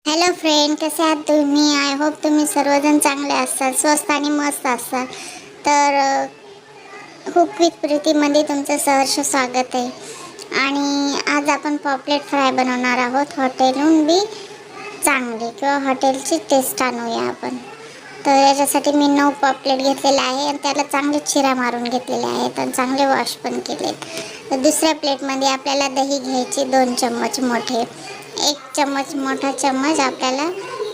Hello friend, कसे आहात तुम्ही? आय होप तुम्ही सर्वजण चांगले असाल, स्वस्त आणि मस्त असाल. तर कुक विथ प्रीतीमध्ये तुमचं सहर्ष स्वागत आहे. आणि आज आपण पॉपलेट फ्राय बनवणार आहोत. हॉटेलहून बी चांगले किंवा हॉटेलची टेस्ट आणूया आपण. तर याच्यासाठी मी 9 पॉपलेट घेतलेले आहे आणि त्याला चांगले चिरा मारून घेतलेले आहेत आणि चांगले वॉश पण केलेत. तर दुसऱ्या प्लेटमध्ये आपल्याला दही घ्यायची 2 चम्मच मोठे. 1 चम्मच मोठा चम्मच आपल्याला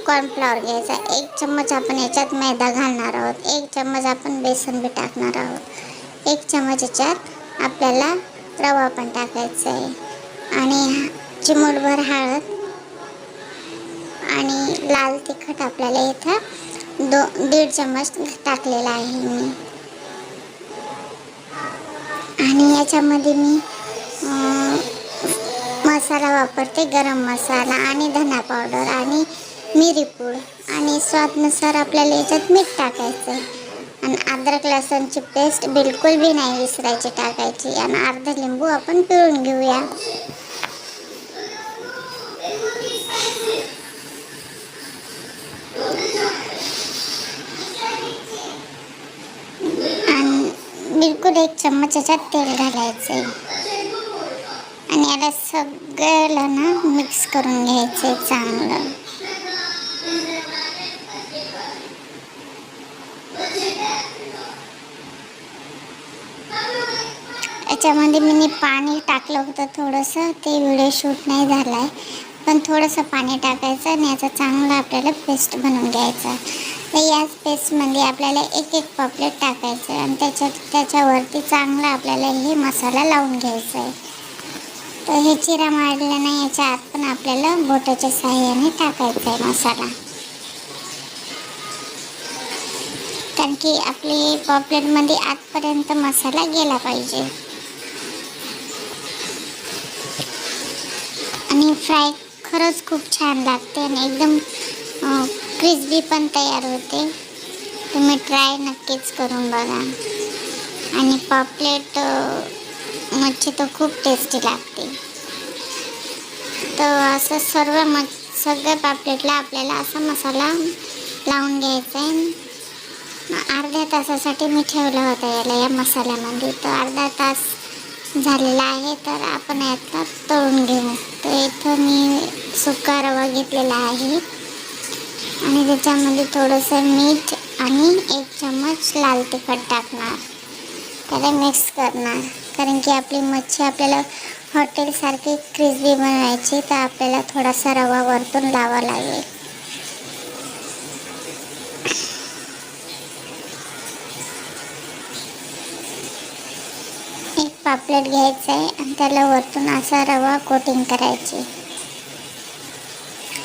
कॉर्नफ्लॉवर घ्यायचा. 1 चम्मच आपण याच्यात मैदा घालणार आहोत. 1 चम्मच आपण बेसन बी टाकणार आहोत. 1 चम्मच याच्यात आपल्याला रवा पण टाकायचा आहे आणि चिमूटभर हळद आणि लाल तिखट आपल्याला इथं 1.5 चम्मच टाकलेला आहे मी. आणि याच्यामध्ये मी मसाला वापरते, गरम मसाला आणि धना पावडर आणि मिरीपूड आणि स्वादनुसार आपल्याला याच्यात मीठ टाकायचं आहे. आणि अद्रक लसूणची पेस्ट बिलकुल बी नाही विसरायची टाकायची. आणि अर्धा लिंबू आपण पिळून घेऊया. आणि बिलकुल 1 चम्मच याच्यात तेल घालायचं आहे आणि याला सगळं ना मिक्स करून घ्यायचं आहे चांगलं. याच्यामध्ये मी पाणी टाकलं होतं थोडंसं, ते व्हिडिओ शूट नाही झाला आहे, पण थोडंसं पाणी टाकायचं आणि याचा चांगला आपल्याला पेस्ट बनवून घ्यायचा. तर याच पेस्टमध्ये आपल्याला एक पॉपलेट टाकायचं आणि त्याच्यावरती चांगला आपल्याला हे मसाला लावून घ्यायचा आहे. तर हे चिरा मारलेला नाही, याच्या आत पण आपल्याला बोटाच्या साहाय्याने टाकायचा आहे मसाला, कारण की आपली पॉपलेटमध्ये आतपर्यंत मसाला गेला पाहिजे. आणि फ्राय खरंच खूप छान लागते आणि एकदम क्रिस्पी पण तयार होते. तुम्ही ट्राय नक्कीच करून बघा. आणि पॉपलेट मच्छी तर खूप टेस्टी लागते. तर असं सगळ्या पापलेटला आपल्याला असा मसाला लावून घ्यायचा आहे. अर्ध्या तासासाठी मी ठेवला होता याला या मसाल्यामध्ये. तर अर्धा तास झालेला आहे. तर आपण यातला तळून घेऊ. तर इथं मी सुका रवा घेतलेला आहे आणि त्याच्यामध्ये थोडंसं मीठ आणि 1 चम्मच लाल तिखट टाकणार. त्याला मिक्स करणार, कारण की आपली मच्छी आपल्याला हॉटेलसारखी क्रिस्पी बनवायची. तर आपल्याला थोडासा रवा वरतून लावावा लागेल. एक पापलेट घ्यायचं आहे आणि त्याला वरतून असा रवा कोटिंग करायची.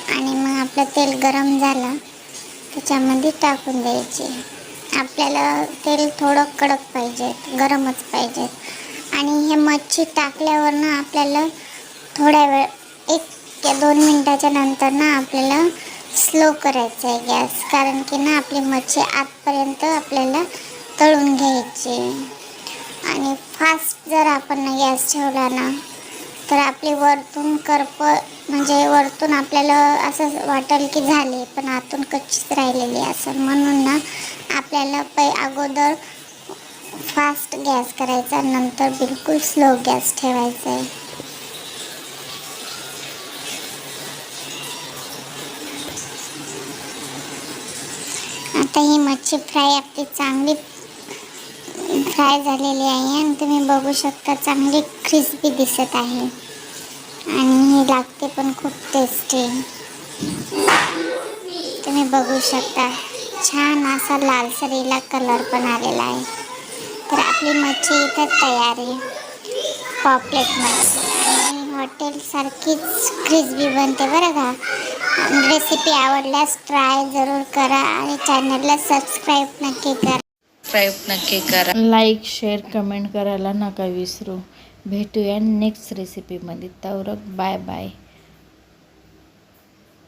आणि मग आपलं तेल गरम झालं त्याच्यामध्ये टाकून द्यायचे. आपल्याला तेल थोडं कडक पाहिजे, गरमच पाहिजे. आणि हे मच्छी टाकल्यावर ना आपल्याला थोड्या वेळ 1 ते 2 मिनटाच्या नंतर ना आपल्याला स्लो करायचं आहे गॅस, कारण की ना आपली मच्छी आतपर्यंत आपल्याला तळून घ्यायची. आणि फास्ट जर आपण गॅस ठेवला ना तर आपली वरतून करप म्हणजे वरतून आपल्याला असं वाटेल की झाले, पण आतून कच्चीच राहिलेली असेल. म्हणून ना आपल्याला अगोदर फास्ट गॅस करायचा, नंतर बिलकुल स्लो गॅस ठेवायचा आहे. आता ही मच्छी फ्राय आपली चांगली फ्राय झालेली आहे आणि तुम्ही बघू शकता चांगली क्रिस्पी दिसत आहे आणि ही लागते पण खूप टेस्टी. तुम्ही बघू शकता छान असा लालसरीला कलर पण आलेला आहे. तर आपली मच्छी इथं तयार आहे पॉपलेट मच्छी आणि हॉटेलसारखीच क्रिस्पी बनते बरं का. रेसिपी आवडल्यास ट्राय जरूर करा आणि चॅनलला सबस्क्राईब नक्की करा. लाईक, शेअर, कमेंट करायला नका विसरू. भेटूया नेक्स्ट रेसिपीमध्ये. तवरक बाय बाय.